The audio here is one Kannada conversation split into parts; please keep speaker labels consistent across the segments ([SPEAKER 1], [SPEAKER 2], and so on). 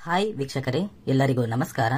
[SPEAKER 1] ಹಾಯ್ ವೀಕ್ಷಕರೇ, ಎಲ್ಲರಿಗೂ ನಮಸ್ಕಾರ.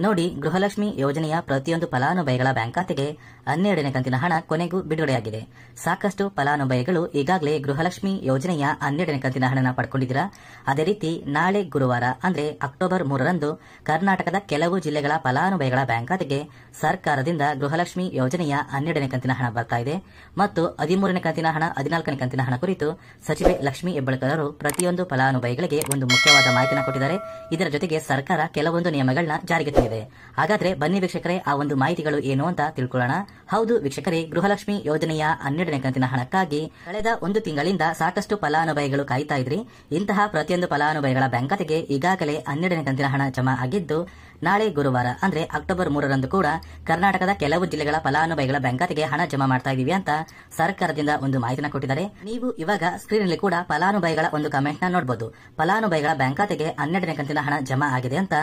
[SPEAKER 1] ನೋಡಿ, ಗೃಹಲಕ್ಷ್ಮಿ ಯೋಜನೆಯ ಪ್ರತಿಯೊಂದು ಫಲಾನುಭವಿಗಳ ಬ್ಯಾಂಕ್ ಖಾತೆಗೆ 12ನೇ ಕಂತಿನ ಹಣ ಕೊನೆಗೂ ಬಿಡುಗಡೆಯಾಗಿದೆ. ಸಾಕಷ್ಟು ಫಲಾನುಭವಿಗಳು ಈಗಾಗಲೇ ಗೃಹಲಕ್ಷ್ಮಿ ಯೋಜನೆಯ 12ನೇ ಕಂತಿನ ಹಣನ ಪಡ್ಕೊಂಡಿದ್ದೀರಾ. ಅದೇ ರೀತಿ ನಾಳೆ ಗುರುವಾರ ಅಂದ್ರೆ ಅಕ್ಟೋಬರ್ 3ರಂದು ಕರ್ನಾಟಕದ ಕೆಲವು ಜಿಲ್ಲೆಗಳ ಫಲಾನುಭವಿಗಳ ಬ್ಯಾಂಕ್ ಖಾತೆಗೆ ಸರ್ಕಾರದಿಂದ ಗೃಹಲಕ್ಷ್ಮಿ ಯೋಜನೆಯ 12ನೇ ಕಂತಿನ ಹಣ ಬರ್ತಾ ಇದೆ ಮತ್ತು 13ನೇ ಕಂತಿನ ಹಣ, 14ನೇ ಕಂತಿನ ಹಣ ಕುರಿತು ಸಚಿವೆ ಲಕ್ಷ್ಮೀ ಹೆಬ್ಬಾಳ್ಕರ್ ಅವರು ಪ್ರತಿಯೊಂದು ಫಲಾನುಭವಿಗಳಿಗೆ ಒಂದು ಮುಖ್ಯವಾದ ಮಾಹಿತಿಯನ್ನು ಕೊಟ್ಟಿದ್ದಾರೆ. ಇದರ ಜೊತೆಗೆ ಸರ್ಕಾರ ಕೆಲವೊಂದು ನಿಯಮಗಳನ್ನ ಜಾರಿಗೆ ತಂದಿದೆ. ಹಾಗಾದ್ರೆ ಬನ್ನಿ ವೀಕ್ಷಕರೇ, ಆ ಒಂದು ಮಾಹಿತಿಗಳು ಏನು ಅಂತ ತಿಳ್ಕೊಳ್ಳೋಣ. ಹೌದು ವೀಕ್ಷಕರೇ, ಗೃಹಲಕ್ಷ್ಮಿ ಯೋಜನೆಯ 12ನೇ ಕಂತಿನ ಹಣಕ್ಕಾಗಿ ಕಳೆದ ಒಂದು ತಿಂಗಳಿಂದ ಸಾಕಷ್ಟು ಫಲಾನುಭವಿಗಳು ಕಾಯ್ತಾ ಇದ್ರಿ. ಇಂತಹ ಪ್ರತಿಯೊಂದು ಫಲಾನುಭವಿಗಳ ಬ್ಯಾಂಕ್ ಖಾತೆಗೆ ಈಗಾಗಲೇ 12ನೇ ಕಂತಿನ ಹಣ ಜಮಾ ಆಗಿದ್ದು, ನಾಳೆ ಗುರುವಾರ ಅಂದ್ರೆ ಅಕ್ಟೋಬರ್ 3ರಂದು ಕೂಡ ಕರ್ನಾಟಕದ ಕೆಲವು ಜಿಲ್ಲೆಗಳ ಫಲಾನುಭವಿಗಳ ಬ್ಯಾಂಕ್ ಖಾತೆಗೆ ಹಣ ಜಮಾ ಮಾಡ್ತಾ ಇದೀವಿ ಅಂತ ಸರ್ಕಾರದಿಂದ ಒಂದು ಮಾಹಿತಿನ ಕೊಟ್ಟಿದ್ದಾರೆ. ನೀವು ಇವಾಗ ಸ್ಕ್ರೀನ್ ಅಲ್ಲಿ ಕೂಡ ಫಲಾನುಭವಿಗಳ ಒಂದು ಕಮೆಂಟ್ ನ ನೋಡಬಹುದು. ಫಲಾನುಭವಿಗಳ ಬ್ಯಾಂಕ್ ಖಾತೆಗೆ 12ನೇ ಕಂತಿನ ಹಣ ಜಮಾ ಆಗಿದೆ ಅಂತ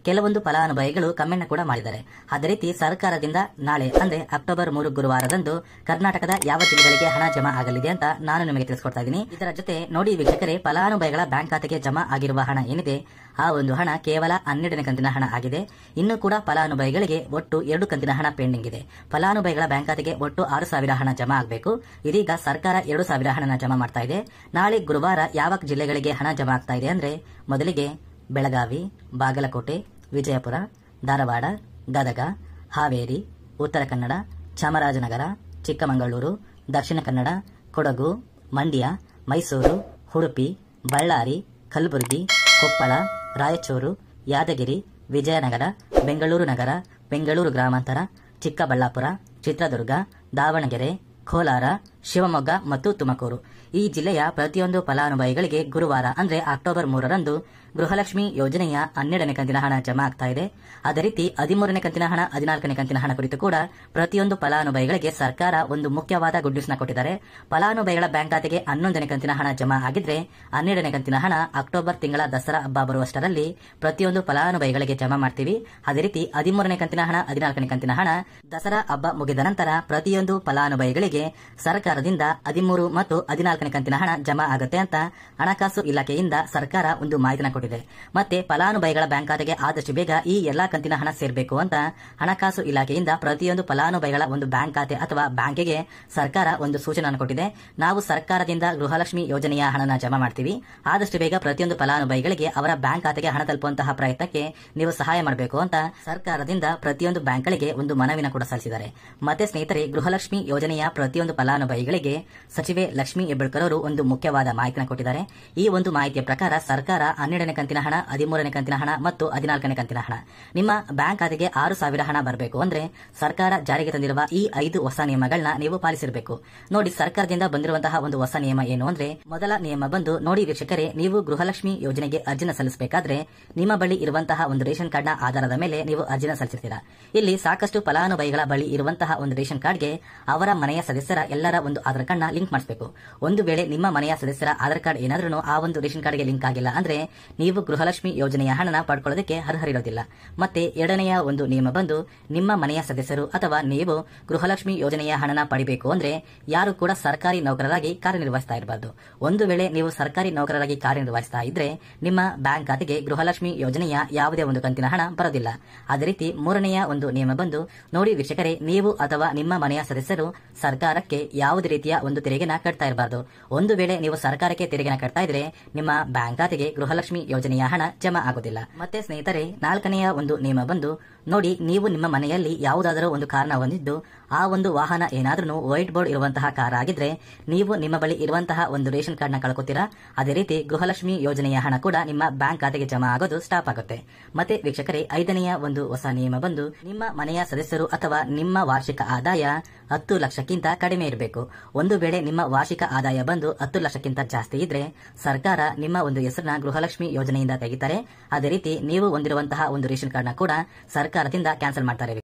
[SPEAKER 1] ಕೆಲವೊಂದು ಫಲಾನುಭವಿಗಳು ಕಮೆಂಟ್ ನ ಕೂಡ ಮಾಡಿದ್ದಾರೆ. ಅದೇ ರೀತಿ ಸರ್ಕಾರದಿಂದ ನಾಳೆ ಅಂದ್ರೆ ಅಕ್ಟೋಬರ್ 3 ಗುರುವಾರದಂದು ಕರ್ನಾಟಕದ ಯಾವ ಜಿಲ್ಲೆಗಳಿಗೆ ಹಣ ಜಮಾ ಆಗಲಿದೆ ಅಂತ ನಾನು ನಿಮಗೆ ತಿಳಿಸ್ಕೊಡ್ತಾ ಇದ್ದೀನಿ. ಇದರ ಜೊತೆ ನೋಡಿ ವೀಕ್ಷಕರೇ, ಫಲಾನುಭವಿಗಳ ಬ್ಯಾಂಕ್ ಖಾತೆಗೆ ಜಮಾ ಆಗಿರುವ ಹಣ ಏನಿದೆ, ಆ ಒಂದು ಹಣ ಕೇವಲ 12ನೇ ಕಂತಿನ ಹಣ ಆಗಿದೆ. ಇನ್ನು ಕೂಡ ಫಲಾನುಭವಿಗಳಿಗೆ ಒಟ್ಟು 2 ಕಂತಿನ ಹಣ ಪೆಂಡಿಂಗ್ ಇದೆ. ಫಲಾನುಭವಿಗಳ ಬ್ಯಾಂಕ್ ಖಾತೆಗೆ ಒಟ್ಟು 6,000 ಹಣ ಜಮಾ ಆಗಬೇಕು. ಇದೀಗ ಸರ್ಕಾರ 2,000 ಹಣನ ಜಮಾ ಮಾಡ್ತಾ ಇದೆ. ನಾಳೆ ಗುರುವಾರ ಯಾವ ಜಿಲ್ಲೆಗಳಿಗೆ ಹಣ ಜಮಾ ಆಗ್ತಾ ಇದೆ ಅಂದ್ರೆ, ಮೊದಲಿಗೆ ಬೆಳಗಾವಿ, ಬಾಗಲಕೋಟೆ, ವಿಜಯಪುರ, ಧಾರವಾಡ, ಗದಗ, ಹಾವೇರಿ, ಉತ್ತರ ಕನ್ನಡ, ಚಾಮರಾಜನಗರ, ಚಿಕ್ಕಮಗಳೂರು, ದಕ್ಷಿಣ ಕನ್ನಡ, ಕೊಡಗು, ಮಂಡ್ಯ, ಮೈಸೂರು, ಉಡುಪಿ, ಬಳ್ಳಾರಿ, ಕಲಬುರಗಿ, ಕೊಪ್ಪಳ, ರಾಯಚೂರು, ಯಾದಗಿರಿ, ವಿಜಯನಗರ, ಬೆಂಗಳೂರು ನಗರ, ಬೆಂಗಳೂರು ಗ್ರಾಮಾಂತರ, ಚಿಕ್ಕಬಳ್ಳಾಪುರ, ಚಿತ್ರದುರ್ಗ, ದಾವಣಗೆರೆ, ಕೋಲಾರ, ಶಿವಮೊಗ್ಗ ಮತ್ತು ತುಮಕೂರು ಈ ಜಿಲ್ಲೆಯ ಪ್ರತಿಯೊಂದು ಫಲಾನುಭವಿಗಳಿಗೆ ಗುರುವಾರ ಅಂದ್ರೆ ಅಕ್ಟೋಬರ್ 3ರಂದು ಗೃಹಲಕ್ಷ್ಮಿ ಯೋಜನೆಯ 12ನೇ ಕಂತಿನ ಹಣ ಜಮಾ ಆಗ್ತಾ ಇದೆ. ಅದೇ ರೀತಿ 13ನೇ ಕಂತಿನ ಹಣ, 14ನೇ ಕಂತಿನ ಹಣ ಕುರಿತು ಕೂಡ ಪ್ರತಿಯೊಂದು ಫಲಾನುಭವಿಗಳಿಗೆ ಸರ್ಕಾರ ಒಂದು ಮುಖ್ಯವಾದ ಗುಡ್ ನ್ಯೂಸ್ ನ ಕೊಟ್ಟಿದ್ದಾರೆ. ಫಲಾನುಭವಿಗಳ ಬ್ಯಾಂಕ್ ಖಾತೆಗೆ 11ನೇ ಕಂತಿನ ಹಣ ಜಮಾ ಆಗಿದ್ರೆ 12ನೇ ಕಂತಿನ ಹಣ ಅಕ್ಟೋಬರ್ ತಿಂಗಳ ದಸರಾ ಹಬ್ಬ ಬರುವಷ್ಟರಲ್ಲಿ ಪ್ರತಿಯೊಂದು ಫಲಾನುಭವಿಗಳಿಗೆ ಜಮಾ ಮಾಡ್ತೀವಿ. ಅದೇ ರೀತಿ 13ನೇ ಕಂತಿನ ಹಣ, 14ನೇ ಕಂತಿನ ಹಣ ದಸರಾ ಹಬ್ಬ ಮುಗಿದ ನಂತರ ಪ್ರತಿಯೊಂದು ಫಲಾನುಭವಿಗಳಿಗೆ ಸರ್ಕಾರದಿಂದ 13 ಮತ್ತು 14ನೇ ಕಂತಿನ ಹಣ ಜಮಾ ಆಗುತ್ತೆ ಅಂತ ಹಣಕಾಸು ಇಲಾಖೆಯಿಂದ ಸರ್ಕಾರ ಒಂದು ಮಾಹಿತಿನ ಕೊಟ್ಟಿದೆ. ಮತ್ತೆ ಫಲಾನುಭವಿಗಳ ಬ್ಯಾಂಕ್ ಖಾತೆಗೆ ಆದಷ್ಟು ಬೇಗ ಈ ಎಲ್ಲಾ ಕಂತಿನ ಹಣ ಸೇರಬೇಕು ಅಂತ ಹಣಕಾಸು ಇಲಾಖೆಯಿಂದ ಪ್ರತಿಯೊಂದು ಫಲಾನುಭವಿಗಳ ಒಂದು ಬ್ಯಾಂಕ್ ಖಾತೆ ಅಥವಾ ಬ್ಯಾಂಕಿಗೆ ಸರ್ಕಾರ ಒಂದು ಸೂಚನೆಯನ್ನು ಕೊಟ್ಟಿದೆ. ನಾವು ಸರ್ಕಾರದಿಂದ ಗೃಹಲಕ್ಷ್ಮಿ ಯೋಜನೆಯ ಹಣನ ಜಮಾ ಮಾಡ್ತೀವಿ. ಆದಷ್ಟು ಬೇಗ ಪ್ರತಿಯೊಂದು ಫಲಾನುಭವಿಗಳಿಗೆ ಅವರ ಬ್ಯಾಂಕ್ ಖಾತೆಗೆ ಹಣ ತಲುಪುವಂತಹ ಪ್ರಯತ್ನಕ್ಕೆ ನೀವು ಸಹಾಯ ಮಾಡಬೇಕು ಅಂತ ಸರ್ಕಾರದಿಂದ ಪ್ರತಿಯೊಂದು ಬ್ಯಾಂಕ್ಗಳಿಗೆ ಒಂದು ಮನವಿನ ಕೂಡ ಸಲ್ಲಿಸಿದ್ದಾರೆ. ಮತ್ತೆ ಸ್ನೇಹಿತರೆ, ಗೃಹಲಕ್ಷ್ಮಿ ಯೋಜನೆಯ ಪ್ರತಿಯೊಂದು ಫಲಾನುಭವಿಗಳಿಗೆ ಸಚಿವೆ ಲಕ್ಷ್ಮೀ ಹೆಬ್ಬಾಳ್ಕರ್ ಅವರು ಒಂದು ಮುಖ್ಯವಾದ ಮಾಹಿತಿನ ಕೊಟ್ಟಿದ್ದಾರೆ. ಈ ಒಂದು ಮಾಹಿತಿಯ ಪ್ರಕಾರ ಸರ್ಕಾರ 12ನೇ ಕಂತಿನ ಹಣ, 13ನೇ ಕಂತಿನ ಹಣ ಮತ್ತು 14ನೇ ಕಂತಿನ ಹಣ ನಿಮ್ಮ ಬ್ಯಾಂಕ್ ಖಾತೆಗೆ 6,000 ಹಣ ಬರಬೇಕು ಅಂದ್ರೆ ಸರ್ಕಾರ ಜಾರಿಗೆ ತಂದಿರುವ ಈ 5 ಹೊಸ ನಿಯಮಗಳನ್ನ ನೀವು ಪಾಲಿಸಿರಬೇಕು. ನೋಡಿ, ಸರ್ಕಾರದಿಂದ ಬಂದಿರುವಂತಹ ಒಂದು ಹೊಸ ನಿಯಮ ಏನು ಅಂದ್ರೆ, ಮೊದಲ ನಿಯಮ ಬಂದು ನೋಡಿ ವೀಕ್ಷಕರೇ, ನೀವು ಗೃಹಲಕ್ಷ್ಮಿ ಯೋಜನೆಗೆ ಅರ್ಜಿನ ಸಲ್ಲಿಸಬೇಕಾದ್ರೆ ನಿಮ್ಮ ಬಳಿ ಇರುವಂತಹ ಒಂದು ರೇಷನ್ ಕಾರ್ಡ್ನ ಆಧಾರದ ಮೇಲೆ ನೀವು ಅರ್ಜಿನ ಸಲ್ಲಿಸಿರ್ತೀರಾ. ಇಲ್ಲಿ ಸಾಕಷ್ಟು ಫಲಾನುಭವಿಗಳ ಬಳಿ ಇರುವಂತಹ ಒಂದು ರೇಷನ್ ಕಾರ್ಡ್ಗೆ ಅವರ ಮನೆಯ ಸದಸ್ಯರ ಎಲ್ಲರ ಒಂದು ಆಧಾರ್ ಕಾರ್ಡ್ನ ಲಿಂಕ್ ಮಾಡಿಸಬೇಕು. ಒಂದು ವೇಳೆ ನಿಮ್ಮ ಮನೆಯ ಸದಸ್ಯರ ಆಧಾರ್ ಕಾರ್ಡ್ ಏನಾದ್ರೂ ಆ ಒಂದು ರೇಷನ್ ಕಾರ್ಡ್ಗೆ ಲಿಂಕ್ ಆಗಿಲ್ಲ ಅಂದ್ರೆ ನೀವು ಗೃಹಲಕ್ಷ್ಮಿ ಯೋಜನೆಯ ಹಣನ ಪಡ್ಕೊಳ್ಳೋದಕ್ಕೆ ಅರ್ಹರಿರೋದಿಲ್ಲ. ಮತ್ತೆ ಎರಡನೆಯ ಒಂದು ನಿಯಮ ಬಂದು, ನಿಮ್ಮ ಮನೆಯ ಸದಸ್ಯರು ಅಥವಾ ನೀವು ಗೃಹಲಕ್ಷ್ಮಿ ಯೋಜನೆಯ ಹಣನ ಪಡಿಬೇಕು ಅಂದ್ರೆ ಯಾರು ಕೂಡ ಸರ್ಕಾರಿ ನೌಕರರಾಗಿ ಕಾರ್ಯನಿರ್ವಹಿಸ್ತಾ ಇರಬಾರ್ದು. ಒಂದು ವೇಳೆ ನೀವು ಸರ್ಕಾರಿ ನೌಕರರಾಗಿ ಕಾರ್ಯನಿರ್ವಹಿಸ್ತಾ ಇದ್ರೆ ನಿಮ್ಮ ಬ್ಯಾಂಕ್ ಖಾತೆಗೆ ಗೃಹಲಕ್ಷ್ಮಿ ಯೋಜನೆಯ ಯಾವುದೇ ಒಂದು ಕಂತಿನ ಹಣ ಬರೋದಿಲ್ಲ. ಅದೇ ರೀತಿ ಮೂರನೆಯ ಒಂದು ನಿಯಮ ಬಂದು ನೋಡಿ ವೀಕ್ಷಕರೇ, ನೀವು ಅಥವಾ ನಿಮ್ಮ ಮನೆಯ ಸದಸ್ಯರು ಸರ್ಕಾರಕ್ಕೆ ಯಾವುದೇ ರೀತಿಯ ಒಂದು ತೆರಿಗೆನ ಕಟ್ತಾ ಇರಬಾರ್ದು. ಒಂದು ವೇಳೆ ನೀವು ಸರ್ಕಾರಕ್ಕೆ ತೆರಿಗೆನ ಕಟ್ತಾ ಇದ್ರೆ ನಿಮ್ಮ ಬ್ಯಾಂಕ್ ಖಾತೆಗೆ ಗೃಹಲಕ್ಷ್ಮಿ ಯೋಜನೆಯ ಹಣ ಜಮಾ ಆಗುವುದಿಲ್ಲ. ಮತ್ತೆ ಸ್ನೇಹಿತರೆ, 4ನೆಯ ಒಂದು ನಿಯಮ ಬಂದು ನೋಡಿ, ನೀವು ನಿಮ್ಮ ಮನೆಯಲ್ಲಿ ಯಾವುದಾದರೂ ಒಂದು ಕಾರ್ನ ಹೊಂದಿದ್ದು ಆ ಒಂದು ವಾಹನ ಏನಾದ್ರೂ ವೈಟ್ ಬೋರ್ಡ್ ಇರುವಂತಹ ಕಾರ್ ಆಗಿದ್ರೆ ನೀವು ನಿಮ್ಮ ಬಳಿ ಇರುವಂತಹ ಒಂದು ರೇಷನ್ ಕಾರ್ಡ್ನ ಕಳ್ಕೊತೀರಾ. ಅದೇ ರೀತಿ ಗೃಹಲಕ್ಷ್ಮಿ ಯೋಜನೆಯ ಹಣ ಕೂಡ ನಿಮ್ಮ ಬ್ಯಾಂಕ್ ಖಾತೆಗೆ ಜಮಾ ಆಗೋದು ಸ್ಟಾಪ್ ಆಗುತ್ತೆ. ಮತ್ತೆ ವೀಕ್ಷಕರೇ, 5ನೆಯ ಒಂದು ಹೊಸ ನಿಯಮ ಬಂದು ನಿಮ್ಮ ಮನೆಯ ಸದಸ್ಯರು ಅಥವಾ ನಿಮ್ಮ ವಾರ್ಷಿಕ ಆದಾಯ 10 ಲಕ್ಷಕ್ಕಿಂತ ಕಡಿಮೆ ಇರಬೇಕು. ಒಂದು ವೇಳೆ ನಿಮ್ಮ ವಾರ್ಷಿಕ ಆದಾಯ ಬಂದು 10 ಲಕ್ಷಕ್ಕಿಂತ ಜಾಸ್ತಿ ಇದ್ರೆ ಸರ್ಕಾರ ನಿಮ್ಮ ಒಂದು ಹೆಸರನ್ನ ಗೃಹಲಕ್ಷ್ಮಿ ಯೋಜನೆಯಿಂದ ತೆಗಿತಾರೆ. ಅದೇ ರೀತಿ ನೀವು ಹೊಂದಿರುವಂತಹ ಒಂದು ರೇಷನ್ ಕಾರ್ಡ್ನ ಕೂಡ ಸರ್ಕಾರದಿಂದ ಕ್ಯಾನ್ಸಲ್ ಮಾಡ್ತಾರೆ.